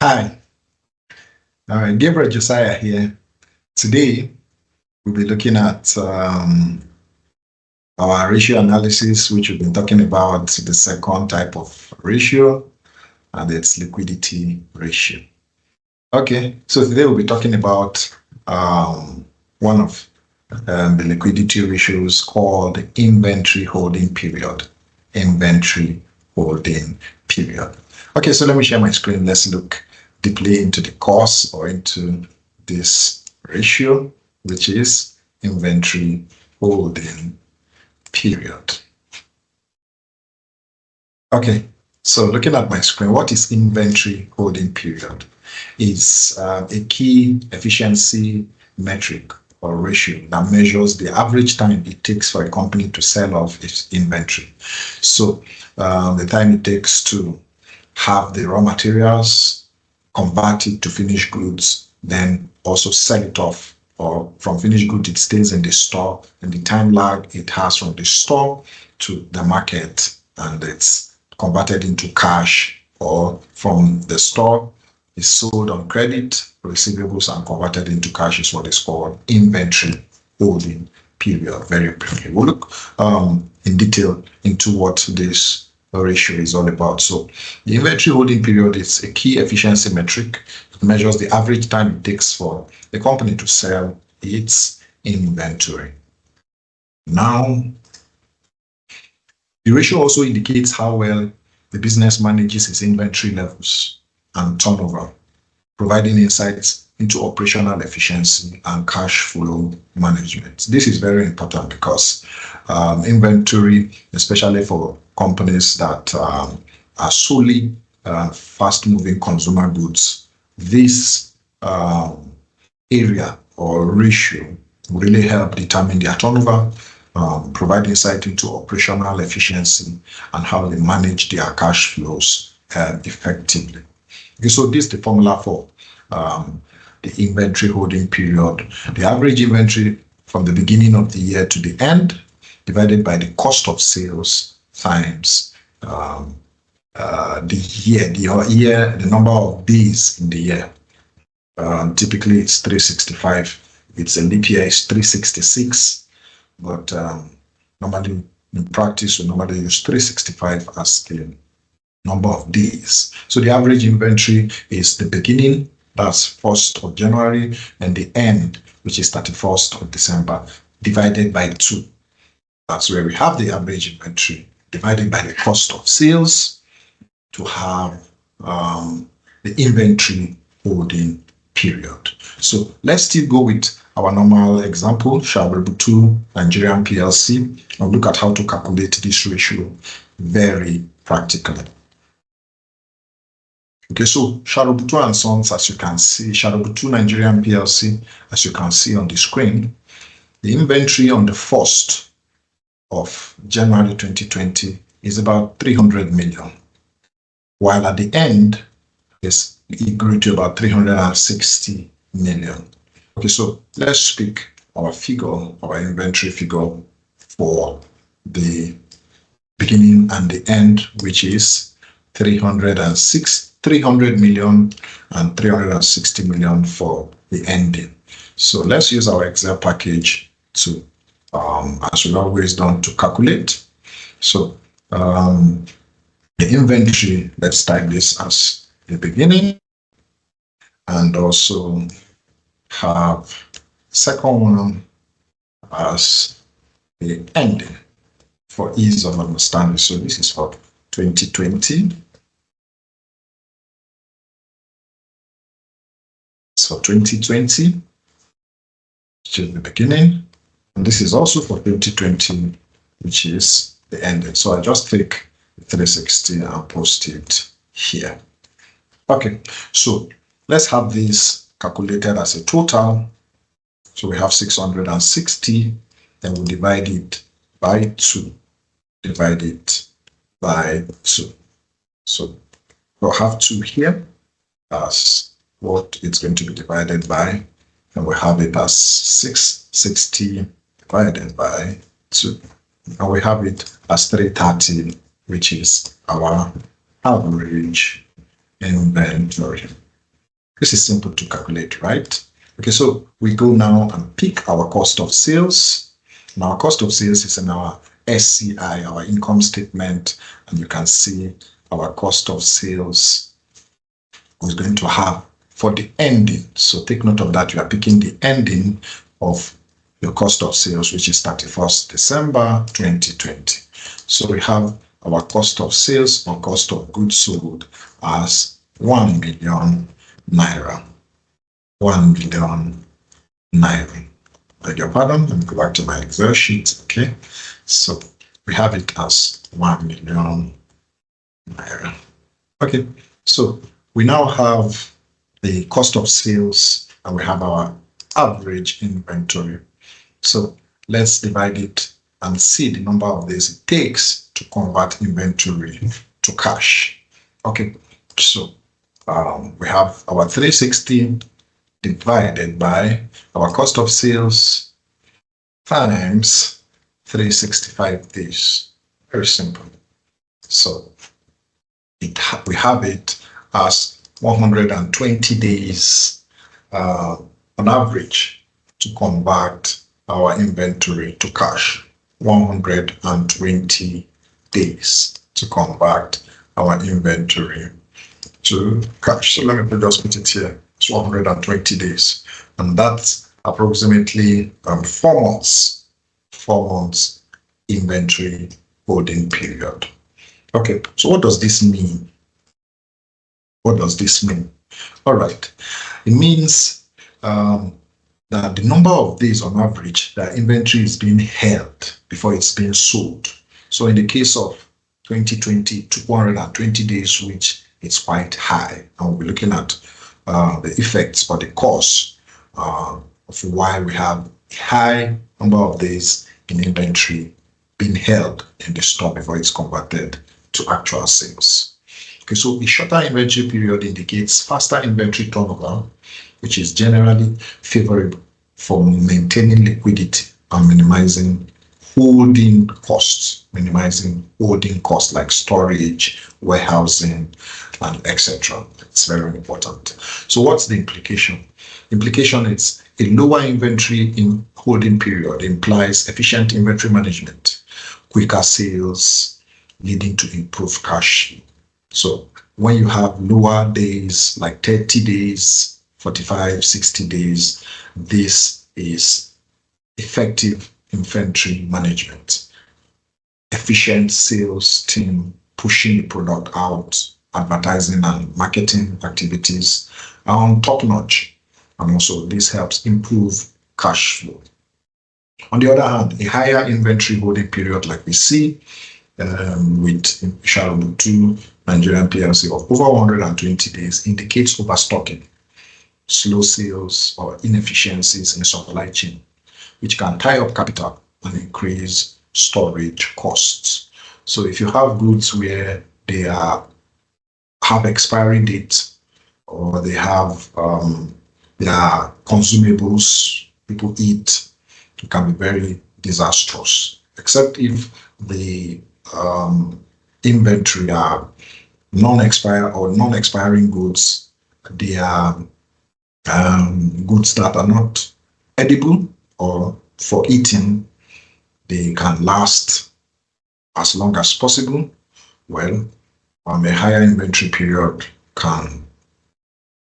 Hi, Gabriel Josiah here. Today, we'll be looking at our ratio analysis, which we've been talking about the second type of ratio, and it's liquidity ratio. Okay, so today we'll be talking about one of the liquidity ratios called inventory holding period. Inventory holding period. Okay, so let me share my screen. Let's look deeply into the course or into this ratio, which is inventory holding period. Okay, so looking at my screen, what is inventory holding period? It's a key efficiency metric or ratio that measures the average time it takes for a company to sell off its inventory. So the time it takes to have the raw materials, convert it to finished goods, then also sell it off, or from finished goods it stays in the store, and the time lag it has from the store to the market, and it's converted into cash, or from the store is sold on credit, receivables, and converted into cash is what is called inventory holding period. Very briefly, we'll look in detail into what this ratio is all about. So the inventory holding period is a key efficiency metric. It measures the average time it takes for the company to sell its inventory. Now, the ratio also indicates how well the business manages its inventory levels and turnover, providing insights into operational efficiency and cash flow management. This is very important because inventory, especially for companies that are solely fast-moving consumer goods, this area or ratio will really help determine their turnover, provide insight into operational efficiency and how they manage their cash flows effectively. Okay, so this is the formula for the inventory holding period. The average inventory from the beginning of the year to the end, divided by the cost of sales times the number of days in the year. Typically it's 365. It's a leap year, it's 366. But normally in practice, we normally use 365 as the number of days. So the average inventory is the beginning, that's 1st of January, and the end, which is 31st of December, divided by 2. That's where we have the average inventory, divided by the cost of sales to have the inventory holding period. So let's still go with our normal example, Sharubutu Nigerian PLC, and look at how to calculate this ratio very practically. Okay, so Sharubutu and Sons, as you can see, Sharubutu Nigerian PLC, as you can see on the screen, the inventory on the 1st of January 2020 is about 300 million, while at the end, it grew to about 360 million. Okay, so let's pick our figure, our inventory figure for the beginning and the end, which is 300 million and 360 million for the ending. So let's use our Excel package to, as we've always done, to calculate. So the inventory, let's type this as the beginning, and also have second one as the ending for ease of understanding. So this is for 2020. For 2020, which is the beginning, and this is also for 2020, which is the ending. So I just take 360 and post it here. Okay, so let's have this calculated as a total. So we have 660, then we'll divide it by 2. Divide it by 2. So we'll have 2 here as what it's going to be divided by, and we have it as 660 divided by 2, and we have it as 330, which is our average inventory. This is simple to calculate, right? Okay, so we go now and pick our cost of sales. And our cost of sales is in our SCI, our income statement, and you can see our cost of sales is going to have for the ending. So take note of that. You are picking the ending of your cost of sales, which is 31st December 2020. So we have our cost of sales or cost of goods sold as 1 million naira. 1 million naira. Beg your pardon, let me go back to my Excel sheet. Okay, so we have it as 1 million naira. Okay, so we now have the cost of sales and we have our average inventory. So let's divide it and see the number of days it takes to convert inventory to cash. Okay, so we have our 360 divided by our cost of sales times 365 days. Very simple. So we have it as 120 days on average to convert our inventory to cash. 120 days to convert our inventory to cash. So let me just put it here. It's 120 days, and that's approximately 4 months. 4 months inventory holding period. Okay, so what does this mean? What does this mean? All right, it means that the number of days on average that inventory is being held before it's being sold. So in the case of 2020, 220 days, which is quite high, and we'll be looking at the effects or the cause of why we have a high number of days in inventory being held in the store before it's converted to actual sales. Okay, so a shorter inventory period indicates faster inventory turnover, which is generally favorable for maintaining liquidity and minimizing holding costs, like storage, warehousing, and etc. It's very important. So what's the implication? Implication is a lower inventory in holding period implies efficient inventory management, quicker sales, leading to improved cash. So when you have lower days, like 30 days, 45, 60 days, this is effective inventory management. Efficient sales team pushing the product out, advertising and marketing activities are on top notch. And also this helps improve cash flow. On the other hand, a higher inventory holding period like we see with Sharon 2 Nigerian PLC of over 120 days indicates overstocking, slow sales or inefficiencies in supply chain, which can tie up capital and increase storage costs. So if you have goods where they have expiry dates, or they have their consumables people eat, it can be very disastrous, except if the inventory are non-expiring goods. They are goods that are not edible or for eating. They can last as long as possible. Well, a higher inventory period can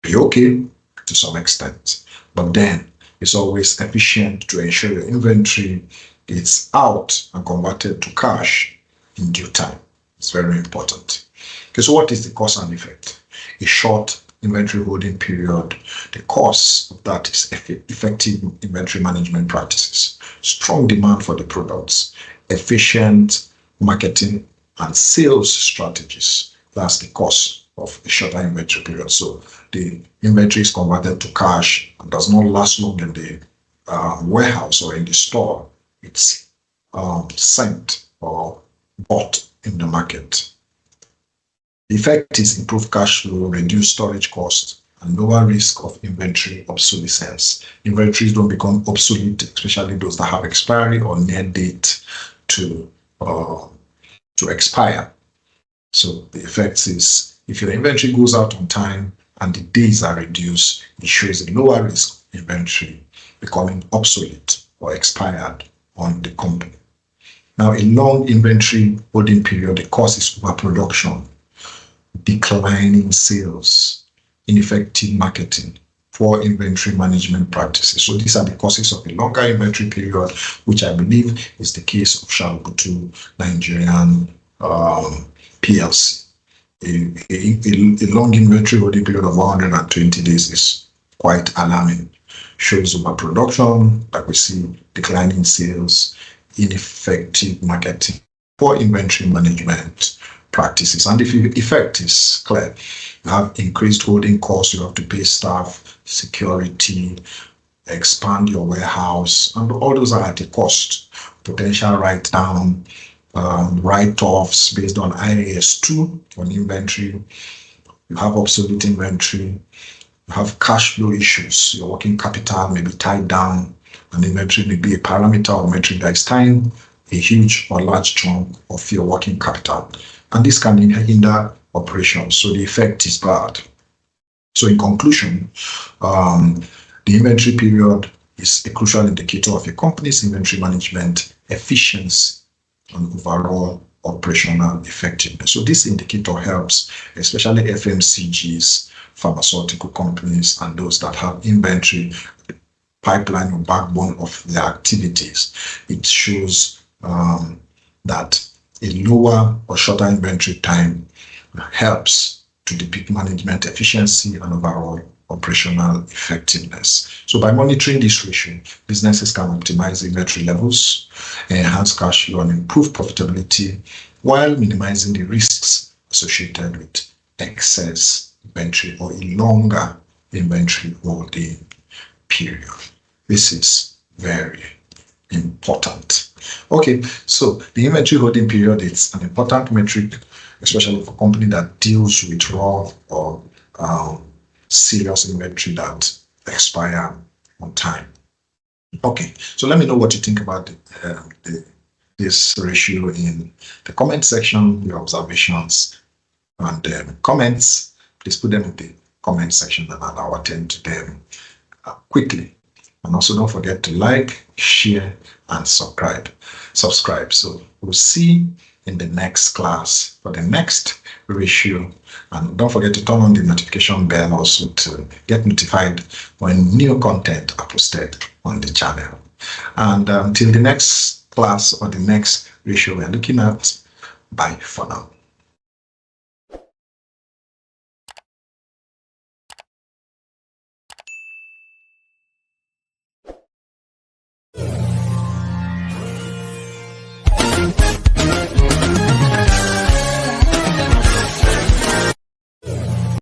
be okay to some extent, but then it's always efficient to ensure your inventory is out and converted to cash in due time. It's very important. Okay, so what is the cause and effect? A short inventory holding period. The cause of that is effective inventory management practices, strong demand for the products, efficient marketing and sales strategies. That's the cause of a shorter inventory period. So the inventory is converted to cash and does not last long in the warehouse or in the store. It's sent or bought in the market. The effect is improved cash flow, reduced storage costs, and lower risk of inventory obsolescence. Inventories don't become obsolete, especially those that have expiry or near date to expire. So the effect is, if your inventory goes out on time and the days are reduced, it shows a lower risk inventory becoming obsolete or expired on the company. Now, a long inventory holding period, the cause is overproduction, declining sales, ineffective marketing, poor inventory management practices. So these are the causes of a longer inventory period, which I believe is the case of Sharubutu Nigerian PLC. A long inventory holding period of 120 days is quite alarming. Shows overproduction, like we see, declining sales, ineffective marketing, poor inventory management practices. And if the effect is clear, you have increased holding costs, you have to pay staff, security, expand your warehouse, and all those are at a cost. Potential write-down, write-offs based on IAS 2 on inventory. You have obsolete inventory. You have cash flow issues. Your working capital may be tied down, and inventory may be a parameter or metric that is tying a huge or large chunk of your working capital. And this can hinder operations, so the effect is bad. So in conclusion, the inventory period is a crucial indicator of a company's inventory management efficiency and overall operational effectiveness. So this indicator helps, especially FMCGs, pharmaceutical companies, and those that have inventory pipeline or backbone of their activities. It shows that a lower or shorter inventory time helps to depict management efficiency and overall operational effectiveness. So by monitoring this ratio, businesses can optimize inventory levels, enhance cash flow, and improve profitability while minimizing the risks associated with excess inventory or a longer inventory holding period. This is very important. Okay, so the inventory holding period is an important metric, especially for a company that deals with raw or serious inventory that expire on time. Okay, so let me know what you think about this ratio in the comment section, your observations and comments. Please put them in the comment section and I'll attend to them quickly. And also don't forget to like, share, and subscribe. So we'll see in the next class for the next ratio. And don't forget to turn on the notification bell also to get notified when new content are posted on the channel. And until the next class or the next ratio we're looking at, bye for now.